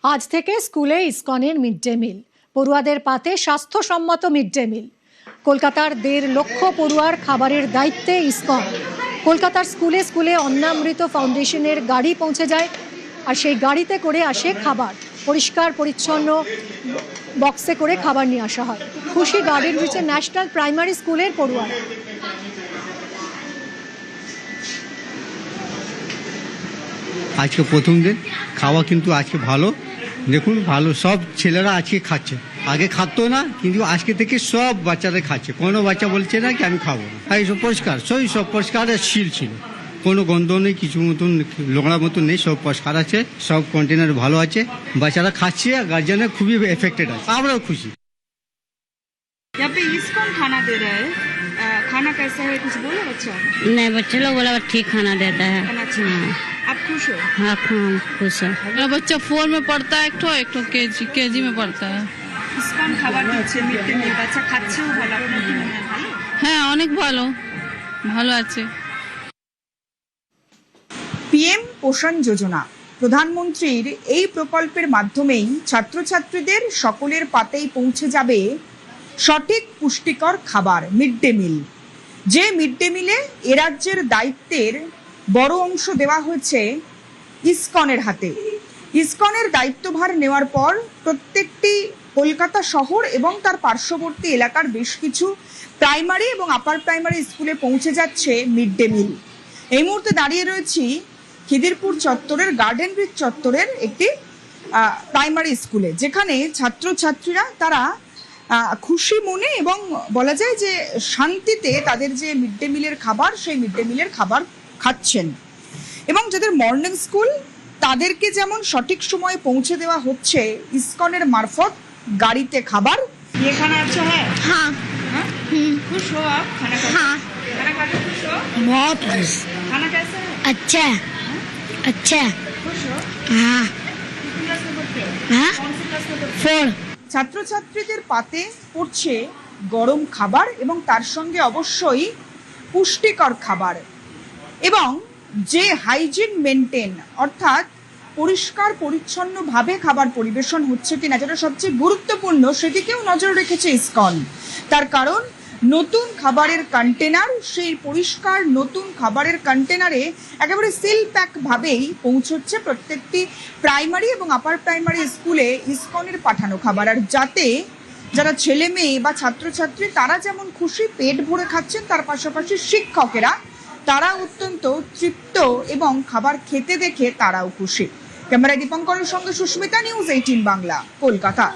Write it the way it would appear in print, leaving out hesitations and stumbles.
আজ থেকে স্কুলে ইসকনের মিড ডে মিল, পড়ুয়াদের পাতে স্বাস্থ্যসম্মত মিড ডে মিল। কলকাতার 1.5 লক্ষ পড়ুয়ার খাবারের দায়িত্বে ইসকন। কলকাতার স্কুলে স্কুলে অন্নামৃত ফাউন্ডেশনের গাড়ি পৌঁছে যায়, আর সেই গাড়িতে করে আসে খাবার। পরিষ্কার পরিচ্ছন্ন বক্সে করে খাবার নিয়ে আসা হয়। খুশি গার্ডেন রিচে ন্যাশনাল প্রাইমারি স্কুলের পড়ুয়ারা। আজকে প্রথম দিন, খাওয়া কিন্তু আজকে ভালো। দেখুন, ভালো, সব ছেলেরা আজকে খাচ্ছে। আগে খাতো না, কিন্তু আজকে থেকে সব বাচ্চারা খাচ্ছে। কোনো বাচ্চা বলছে না কি আমি খাবো না। এই সব পরিষ্কার, সব পরিষ্কার শিল ছিল, কোনো গন্ধ নেই, কিছু মতন নোংরা মতন নেই, সব পরিষ্কার আছে, সব কন্টেনার ভালো আছে। বাচ্চারা খাচ্ছে, গার্জিয়ানে খুবই এফেক্টেড আছে, আমরাও খুশি। यहाँ पे इस्कॉन खाना दे रहा है, खाना कैसा है कुछ बोलो बच्चा? नहीं, बच्चे लोग बोला ठीक खाना देता है। खाना अच्छा है। आप खुश हो? हाँ, खुश है। मेरा बच्चा 4 में पढ़ता है, एक ठो केजी में पढ़ता है। इस्कॉन খাবার দিচ্ছে মিড ডে মিল, বাচ্চা খাচ্ছেও ভালো। আপনার কি মনে হয় ভালো? হ্যাঁ, অনেক ভালো, ভালো আছে। পিএম পোষণ যোজনা, প্রধানমন্ত্রীর এই প্রকল্পের মাধ্যমেই ছাত্রছাত্রীদের সকলের পাতেই পৌঁছে যাবে সঠিক পুষ্টিকর খাবার, মিড ডে মিল। যে মিড ডে মিলে এ রাজ্যের দায়িত্বের বড় অংশ দেওয়া হয়েছে ইসকনের হাতে। ইসকনের দায়িত্বভার নেওয়ার পর প্রত্যেকটি কলকাতা শহর এবং তার পার্শ্ববর্তী এলাকার বেশ কিছু প্রাইমারি এবং আপার প্রাইমারি স্কুলে পৌঁছে যাচ্ছে মিড ডে মিল। এই মুহূর্তে দাঁড়িয়ে রয়েছি খিদিরপুর চত্বরের গার্ডেন রিচ চত্বরের একটি প্রাইমারি স্কুলে, যেখানে ছাত্রছাত্রীরা তারা খুশি মনে এবং বলা যায় যে শান্তিতে তাদের যে মিড ডে মিলের খাবার, সেই মিড ডে মিলের খাবার খাচ্ছেন। এবং যাদের মর্নিং স্কুল, তাদেরকে যেমন সঠিক সময়ে পৌঁছে দেওয়া হচ্ছে ইসকনের মারফত গাড়িতে খাবার। ये खाना अच्छा है? हाँ। खुश हो आप खाना खा? हाँ। खाना खा के खुश हो? बहुत खुश। खाना कैसा है? अच्छा, अच्छा। खुश हो? हाँ। कितनी क्लास में पढ़ते हो? हाँ? कौन सी क्लास में पढ़ते हो? 4। ছাত্রছাত্রীদের পাতে পড়ছে গরম খাবার এবং তার সঙ্গে অবশ্যই পুষ্টিকর খাবার, এবং যে হাইজিন মেনটেন, অর্থাৎ পরিষ্কার পরিচ্ছন্নভাবে খাবার পরিবেশন হচ্ছে কিনা, যেটা সবচেয়ে গুরুত্বপূর্ণ, সেদিকেও নজর রেখেছে ইসকন। তার কারণ নতুন খাবারের কন্টেনার, সেই পরিষ্কার নতুন খাবারের কন্টেনারে একেবারে সিল প্যাক ভাবেই পৌঁছচ্ছে প্রত্যেকটি প্রাইমারি এবং আপার প্রাইমারি স্কুলে ইসকনের পাঠানো খাবার। আর যাতে যারা ছেলে মেয়ে বা ছাত্রছাত্রী তারা যেমন খুশি, পেট ভরে খাচ্ছেন, তার পাশাপাশি শিক্ষকেরা তারা অত্যন্ত তৃপ্ত এবং খাবার খেতে দেখে তারাও খুশি। ক্যামেরায় দীপঙ্করের সঙ্গে সুস্মিতা, নিউজ 18 বাংলা, কলকাতা।